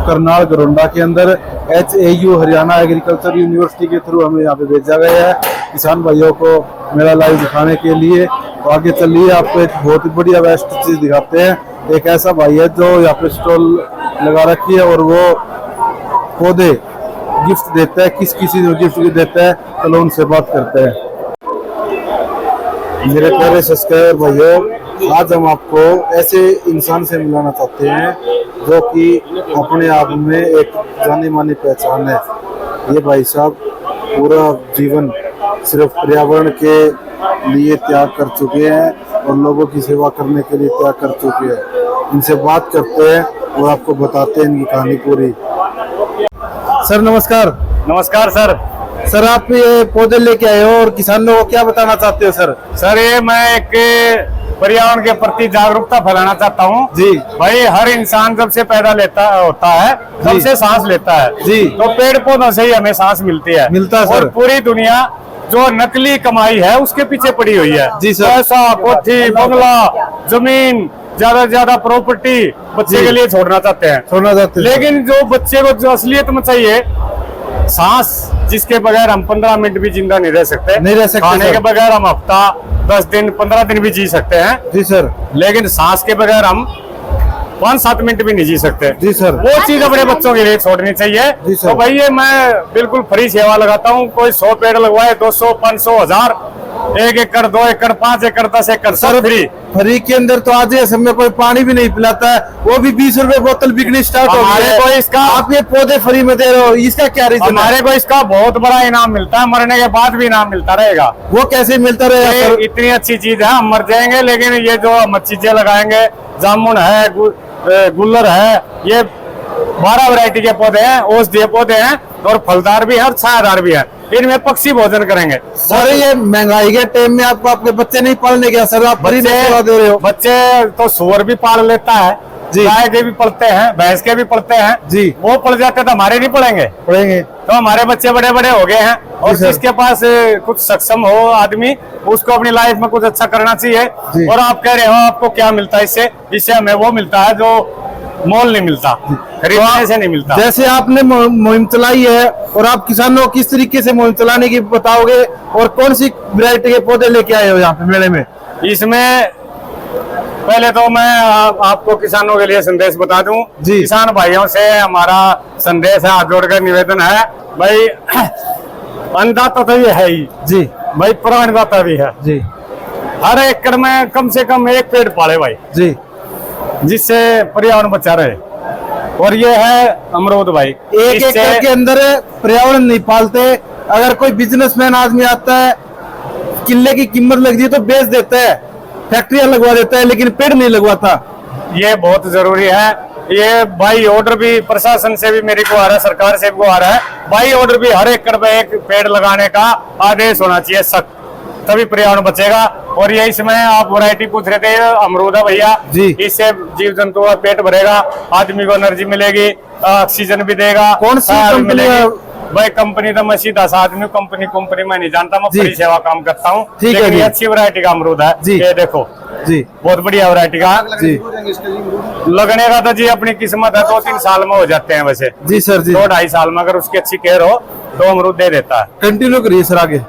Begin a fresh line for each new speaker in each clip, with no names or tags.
करनाल गरोंडा के अंदर HAU Haryana agriculture university के थ्रू हमें यहाँ पे भेजा गया है किसान भाइयों को मेला लाइव दिखाने के लिए। तो आगे चलिए आपको एक बहुत ही बढ़िया बेस्ट चीज दिखाते हैं। एक ऐसा भाई है जो यहाँ पे स्टॉल लगा रखी है और वो पौधे गिफ्ट देता है। किस किसी को गिफ्ट देता है, चलो उनसे बात करते हैं। मेरे प्यारे सब्सक्राइबर भाइयों, आज हम आपको ऐसे इंसान से मिलाना चाहते हैं जो कि अपने आप में एक जानी मानी पहचान है। ये भाई साहब पूरा जीवन सिर्फ पर्यावरण के लिए त्याग कर चुके हैं और लोगों की सेवा करने के लिए त्याग कर चुके हैं। इनसे बात करते हैं और आपको बताते हैं इनकी कहानी पूरी। सर नमस्कार।
नमस्कार सर।
सर आप ये पौधे लेके आए हो और किसानों को क्या बताना चाहते हो सर?
सर ये मैं एक पर्यावरण के प्रति जागरूकता फैलाना चाहता हूँ
जी।
भाई हर इंसान जब से पैदा होता है तब से सांस लेता है
जी।
तो पेड़ पौधों से ही हमें सांस मिलती है।
मिलता है सर।
और पूरी दुनिया जो नकली कमाई है उसके पीछे पड़ी हुई है।
जी सर।
पैसा, कोठी, बंगला, जमीन, ज्यादा से ज्यादा प्रॉपर्टी बच्चे के लिए छोड़ना चाहते हैं। लेकिन जो बच्चे को जो असलियत में चाहिए, सांस जिसके बगैर हम 15 मिनट भी जिंदा नहीं रह सकते। खाने के बगैर हम हफ्ता 10 दिन 15 दिन भी जी सकते हैं
जी सर।
लेकिन सांस के बगैर हम 5-7 मिनट भी नहीं जी सकते
जी सर।
वो चीज अपने बच्चों के लिए छोड़नी चाहिए। तो भाई ये मैं बिल्कुल फ्री सेवा लगाता हूँ। कोई 100 पेड़ लगवाए, 200, 500, 1000, 1 एकड़, 2 एकड़, 5 एकड़, 10 एकड़ सर
फ्री के अंदर तो आज ऐसे में कोई पानी भी नहीं पिलाता है, वो भी 20 रुपए बोतल बिकनी स्टार्ट हो गई है।
को इसका
आप ये पौधे फ्री में दे रहे हो, इसका क्या रीजन?
हमारे को इसका बहुत बड़ा इनाम मिलता है, मरने के बाद भी इनाम मिलता रहेगा।
वो कैसे मिलता रहेगा?
इतनी अच्छी चीज है, हम मर जाएंगे लेकिन ये जो हम चीजें लगाएंगे, जामुन है, गुल्लर है, ये 12 वैरायटी के पौधे हैं, औषधीय पौधे हैं और फलदार भी है और छायादार भी है। इनमें पक्षी भोजन करेंगे।
सर ये महंगाई के टाइम में आपको आपके बच्चे नहीं पालने के सर, आप फ्री सेवा दे रहे हो।
बच्चे तो सुअर भी पाल लेता है, गाय के भी पलते हैं, भैंस के भी पलते हैं जी। वो पल जाते तो हमारे नहीं पड़ेंगे। तो हमारे बच्चे बड़े बड़े हो गए हैं और जिसके पास कुछ सक्षम हो आदमी, उसको अपनी लाइफ में कुछ अच्छा करना चाहिए। और आप कह रहे हो आपको क्या मिलता है इससे हमें वो मिलता है जो मोल नहीं मिलता, खरीदने से नहीं मिलता।
जैसे आपने मुहिम चलाई है और आप किसानों को किस तरीके से मुहिम चलाने की बताओगे और कौन सी वैरायटी के पौधे लेके आए हो यहाँ पे मेले में?
इसमें पहले तो मैं आपको किसानों के लिए संदेश बता दूं जी। किसान भाइयों से हमारा संदेश है, हाथ जोड़कर निवेदन है भाई, अन्नदाता तो ये है ही जी भाई, प्राणदाता भी है जी। हर एकड़ में कम से कम 1 पेड़ पाले भाई जी, जिससे पर्यावरण बचा रहे। और ये है अमरूद भाई, 1 एकड़ के अंदर
पर्यावरण नहीं पालते। अगर कोई बिजनेसमैन आदमी आता है, किले की कीमत लगती है तो बेच देता है, फैक्ट्रियां लगवा देता है, लेकिन पेड़ नहीं लगवाता।
ये बहुत जरूरी है। ये बाई ऑर्डर भी प्रशासन से भी मेरे को आ रहा है, सरकार से भी आ रहा है। बाई ऑर्डर भी हर एकड़ में 1 पेड़ लगाने का आदेश होना चाहिए सख्त, तभी पर्यावरण बचेगा। और ये इसमें आप वैरायटी पूछ रहे थे, अमरूद है भैया जी। इससे जीव जंतु का पेट भरेगा, आदमी को एनर्जी मिलेगी, ऑक्सीजन भी देगा।
कौन सी मिलेगी
भाई? कंपनी तो मैं सीधा सा आदमी, कंपनी मैं नहीं जानता, मैं फ्री सेवा काम करता हूँ।
ठीक है जी।
अच्छी वैरायटी का अमरूद है जी, ये देखो जी, बहुत बढ़िया वैरायटी का जी। लगने का तो जी अपनी किस्मत है, 2-3 साल में हो जाते हैं वैसे
जी सर जी।
2-2.5 साल में अगर उसकी अच्छी केयर हो तो अमरूद दे देता है।
कंटिन्यू करिए सर आगे।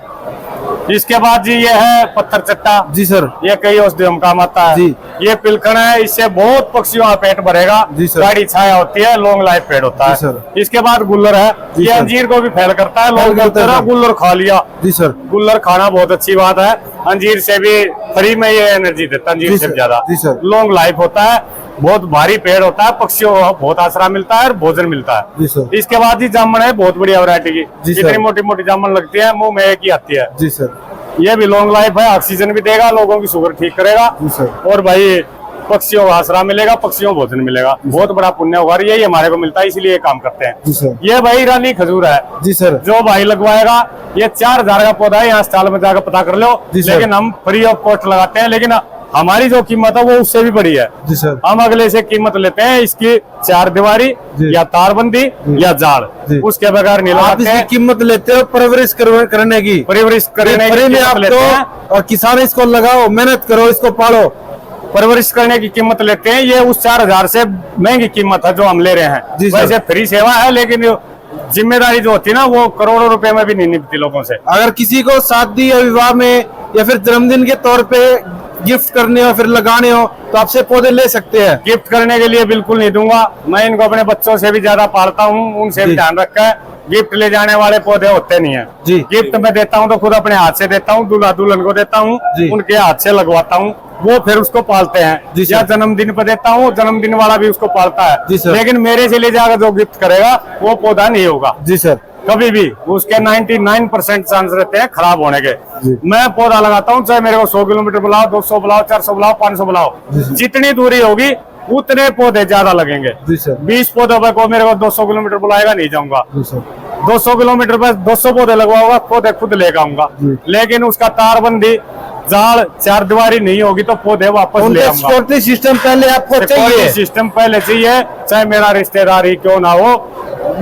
इसके बाद जी ये है पत्थर चट्टा जी सर, ये कई औषधियों में काम आता है जी। ये पिलखन है, इससे बहुत पक्षियों का पेट भरेगा जी सर, गाढ़ी छाया होती है, लॉन्ग लाइफ पेड़ होता है सर। इसके बाद गुल्लर है, ये अंजीर को भी फैल करता है, लोग बोलते हैं गुल्लर खा लिया जी सर। गुल्लर खाना बहुत अच्छी बात है, अंजीर से भी फ्री में ये एनर्जी देता है, अंजीर से ज्यादा लॉन्ग लाइफ होता है, बहुत भारी पेड़ होता है, पक्षियों को बहुत आसरा मिलता है और भोजन मिलता है। इसके बाद ही जामुन है, बहुत बढ़िया वैरायटी की, इतनी मोटी मोटी जामुन लगती है, मुंह में एक ही आती है जी सर। ये भी लॉन्ग लाइफ है, ऑक्सीजन भी देगा, लोगों की शुगर ठीक करेगा और भाई पक्षियों को आसरा मिलेगा, पक्षियों को भोजन मिलेगा, बहुत बड़ा पुण्य होगा। यही हमारे को मिलता है, इसीलिए ये काम करते हैं। ये भाई ईरानी खजूर है जी सर, जो भाई लगवाएगा ये 4000 का पौधा है, यहाँ स्टॉल में जाकर पता कर लो। लेकिन हम फ्री ऑफ कॉस्ट लगाते हैं, लेकिन हमारी जो कीमत है वो उससे भी बड़ी है जी सर। हम अगले से कीमत लेते हैं इसकी 4 दीवारी या तारबंदी या जाल, उसके बगैर नहीं लगाते हैं।
कीमत लेते हो परवरिश करने की,
परवरिश करने
की आप लेते हैं। और किसान इसको लगाओ, मेहनत करो, इसको पालो,
परवरिश करने की कीमत लेते हैं, ये उस 4,000 से महंगी कीमत है जो हम ले रहे हैं। वैसे फ्री सेवा है, लेकिन जिम्मेदारी जो होती है ना वो करोड़ों रुपए में भी नहीं निपटती लोगों से।
अगर किसी को शादी या विवाह में या फिर जन्मदिन के तौर पे गिफ्ट करने हो फिर लगाने हो तो आपसे पौधे ले सकते हैं।
गिफ्ट करने के लिए बिल्कुल नहीं दूंगा, मैं इनको अपने बच्चों से भी ज्यादा पालता हूँ, उनसे भी ध्यान रखा है। गिफ्ट ले जाने वाले पौधे होते नहीं है जी। गिफ्ट मैं देता हूँ तो खुद अपने हाथ से देता हूँ, दूल्हा दुल्हन को देता हूँ, उनके हाथ से लगवाता हूँ, वो फिर उसको पालते हैं। या जन्मदिन पे देता हूँ, जन्मदिन वाला भी उसको पालता है। लेकिन मेरे से ले जाकर जो गिफ्ट करेगा वो पौधा नहीं होगा जी सर, कभी भी। उसके 99% चांस रहते हैं खराब होने के। मैं पौधा लगाता हूँ, चाहे मेरे को 100 किलोमीटर बुलाओ, 200 बुलाओ, 400 बुलाओ, 500 बुलाओ, जितनी दूरी होगी उतने पौधे ज्यादा लगेंगे। 20 पौधों पर को मेरे को 200 किलोमीटर बुलाएगा, नहीं जाऊंगा। 200 किलोमीटर पर 200 पौधे लगवाऊंगा, पौधे खुद लेकर आऊंगा। लेकिन उसका तारबंदी जाल 4 दीवारी नहीं होगी तो पौधे वापस ले आऊंगा। सिक्योरिटी सिस्टम पहले आपको चाहिए, सिस्टम पहले चाहिए, चाहे मेरा रिश्तेदार ही क्यों ना हो,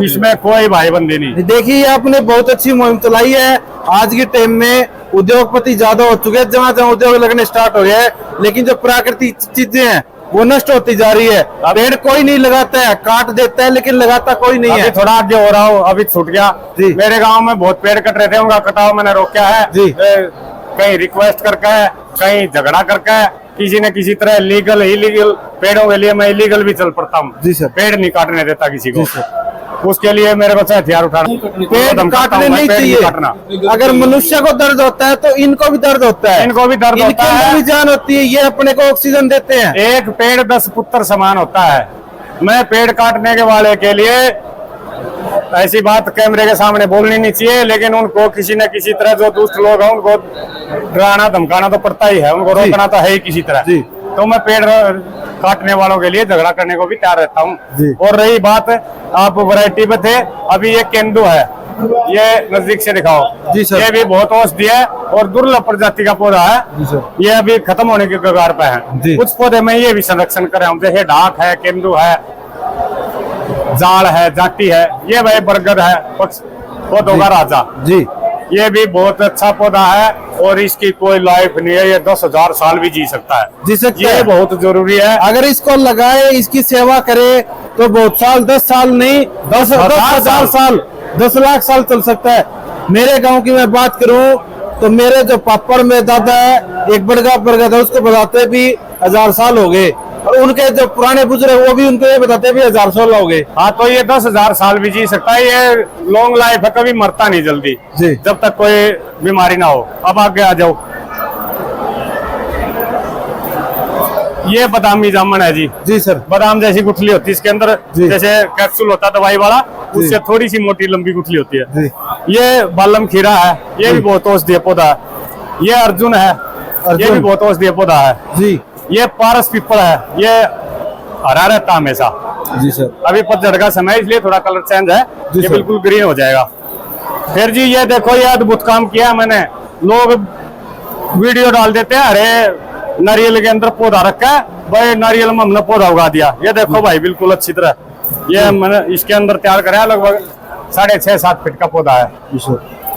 इसमें कोई भाईबंदी नहीं। देखिए आपने बहुत अच्छी मुहिम चलाई है। आज के टाइम में उद्योगपति ज्यादा हो चुके हैं, जहाँ जहाँ उद्योग लगने स्टार्ट हो गया है, लेकिन जो प्राकृतिक चीजें हैं वो नष्ट होती जा रही है। पेड़ कोई नहीं लगाता है, काट देता है, लेकिन लगाता कोई नहीं है। थोड़ा आगे हो रहा हूँ, अभी छूट गया। मेरे गांव में बहुत पेड़ कट रहे थे, उनका कटाव मैंने रोका है जी। कहीं रिक्वेस्ट करके है, कहीं झगड़ा करके है, किसी न किसी तरह लीगल इलीगल पेड़ों के लिए मैं इलीगल भी चल पड़ता हूँ जी सर। पेड़ नहीं काटने देता किसी को, उसके लिए मेरे को हथियार उठाना, पेड़ काटने नहीं चाहिए। अगर मनुष्य को दर्द होता है तो इनको भी दर्द होता है, इनको भी दर्द होता है, भी जान होती है। ये अपने को ऑक्सीजन देते हैं। एक पेड़ 10 पुत्र समान होता है। मैं पेड़ काटने के वाले के लिए ऐसी बात कैमरे के सामने बोलनी नहीं चाहिए, लेकिन उनको किसी न किसी तरह जो दुष्ट लोग हैं उनको डराना धमकाना तो पड़ता ही है, उनको रोकना तो है ही किसी तरह। तो मैं पेड़ काटने वालों के लिए झगड़ा करने को भी तैयार रहता हूँ। और रही बात, आप वैरायटी पे थे, अभी ये केंदू है, ये नजदीक से दिखाओ जी सर। ये भी बहुत औषधि है और दुर्लभ प्रजाति का पौधा है जी सर। ये अभी खत्म होने के कगार पे है। कुछ पौधे में ये भी संरक्षण करे हम, जैसे ढाक है, केंदू है, जाड़ है, जाटी है, ये भाई बरगद है, पौधों का राजा जी। ये भी बहुत अच्छा पौधा है और इसकी कोई लाइफ नहीं है, ये 10,000 साल भी जी सकता है जी सकता है। ये बहुत जरूरी है, अगर इसको लगाए, इसकी सेवा करे तो बहुत साल, 10 साल नहीं 10,000 साल, 10 लाख साल चल सकता है। मेरे गांव की मैं बात करूं तो मेरे जो पापड़ में दादा है, एक बड़गा बरगद है, उसको बताते भी 1000 साल हो गए, और उनके जो पुराने बुजुर्ग वो भी उनको ये बताते भी 1000 साल हो गए। हाँ, तो ये 10,000 साल भी जी सकता है। ये लॉन्ग लाइफ है, कभी मरता नहीं जल्दी जी, जब तक कोई बीमारी ना हो। अब आगे आ जाओ, ये बादामी जामुन है जी। जी सर, बादाम जैसी गुठली होती है इसके अंदर, जैसे कैप्सूल होता है दवाई वाला, उससे थोड़ी सी मोटी लंबी गुठली होती है जी। ये बालम खीरा है, ये भी बहुत औषधीय पौधा है। ये अर्जुन है, ये भी बहुत औषधीय पौधा है जी। ये पारस पीपल है, ये हरा रहता हमेशा जी सर। अभी पतझड़ का समय इसलिए थोड़ा कलर चेंज है, ये बिल्कुल ग्रीन हो जाएगा। फिर जी ये देखो, ये अद्भुत काम किया मैंने। लोग वीडियो डाल देते हैं, अरे नारियल के अंदर पौधा रखा है भाई, नारियल में हमने पौधा उगा दिया। ये देखो भाई, बिल्कुल अच्छी तरह ये मैंने इसके अंदर तैयार कराया, लगभग 6.5-7 फीट का पौधा है।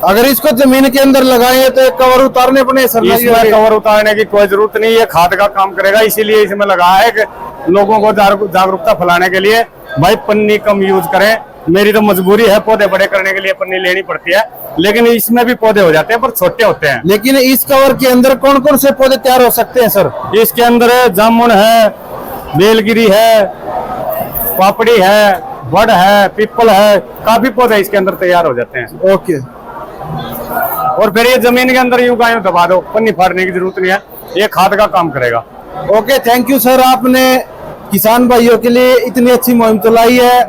अगर इसको जमीन के अंदर लगाएं तो एक कवर उतारने पड़े सर? इसमें कवर उतारने की कोई जरूरत नहीं, ये खाद का काम करेगा, इसीलिए इसमें लगाया है कि लोगों को जागरूकता फैलाने के लिए। भाई पन्नी कम यूज करें, मेरी तो मजबूरी है, पौधे बड़े करने के लिए पन्नी लेनी पड़ती है, लेकिन इसमें भी पौधे हो जाते हैं पर छोटे होते हैं। लेकिन इस कवर के अंदर कौन कौन से पौधे तैयार हो सकते हैं सर? इसके अंदर जामुन है, बेलगिरी है, पापड़ी है, बड़ है, पीपल है, काफी पौधे इसके अंदर तैयार हो जाते हैं। ओके। और फिर ये जमीन के अंदर यूं का यूं दबा दो, पन्नी फाड़ने की जरूरत नहीं है, ये खाद का काम करेगा। ओके, थैंक यू सर, आपने किसान भाइयों के लिए इतनी अच्छी मुहिम चलाई है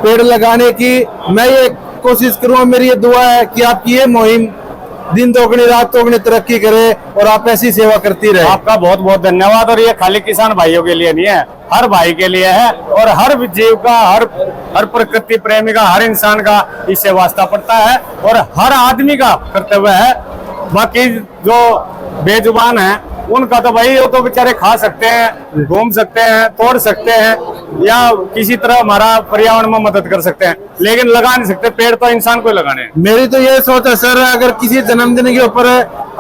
पेड़ लगाने की। मैं ये कोशिश करूंगा, मेरी ये दुआ है कि आपकी ये मुहिम दिन दोगुनी रात चौगुनी तरक्की करे और आप ऐसी सेवा करती रहे। आपका बहुत बहुत धन्यवाद। और ये खाली किसान भाइयों के लिए नहीं है, हर भाई के लिए है, और हर जीव का, हर प्रकृति प्रेमी का, हर इंसान का इससे वास्ता पड़ता है, और हर आदमी का कर्तव्य है। बाकी जो बेजुबान है उनका तो भाई वो तो बेचारे खा सकते हैं, घूम सकते हैं, तोड़ सकते हैं या किसी तरह हमारा पर्यावरण में मदद कर सकते हैं, लेकिन लगा नहीं सकते। पेड़ तो इंसान को ही लगाने हैं।
मेरी तो ये सोच है सर, अगर किसी जन्मदिन के ऊपर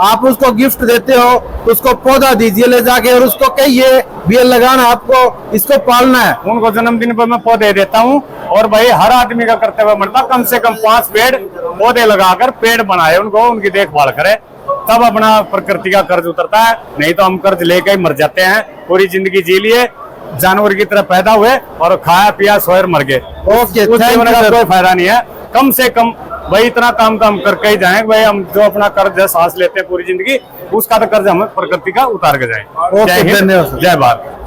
आप उसको गिफ्ट देते हो तो उसको पौधा दीजिए ले जाके और उसको कहिए भी ये लगाना, आपको इसको पालना है।
उनको जन्मदिन पर मैं पौधे देता हूँ और भाई हर आदमी का कर्तव्य बनता कम से कम 5 पेड़ पौधे लगाकर पेड़ बनाए, उनको उनकी देखभाल करे, तब अपना प्रकृति का कर्ज उतरता है। नहीं तो हम कर्ज लेकर ही मर जाते हैं। पूरी जिंदगी जी लिए, जानवर की तरह पैदा हुए और खाया पिया सोए मर गए।
ओके,
उस जीवन का कोई फायदा नहीं है। कम से कम भाई इतना काम तो हम करके ही जाएं भाई। हम जो अपना कर्ज है सांस लेते हैं पूरी जिंदगी, उसका तो कर्ज हम प्रकृति का उतार के जाएं।
धन्यवाद,
जय भारत।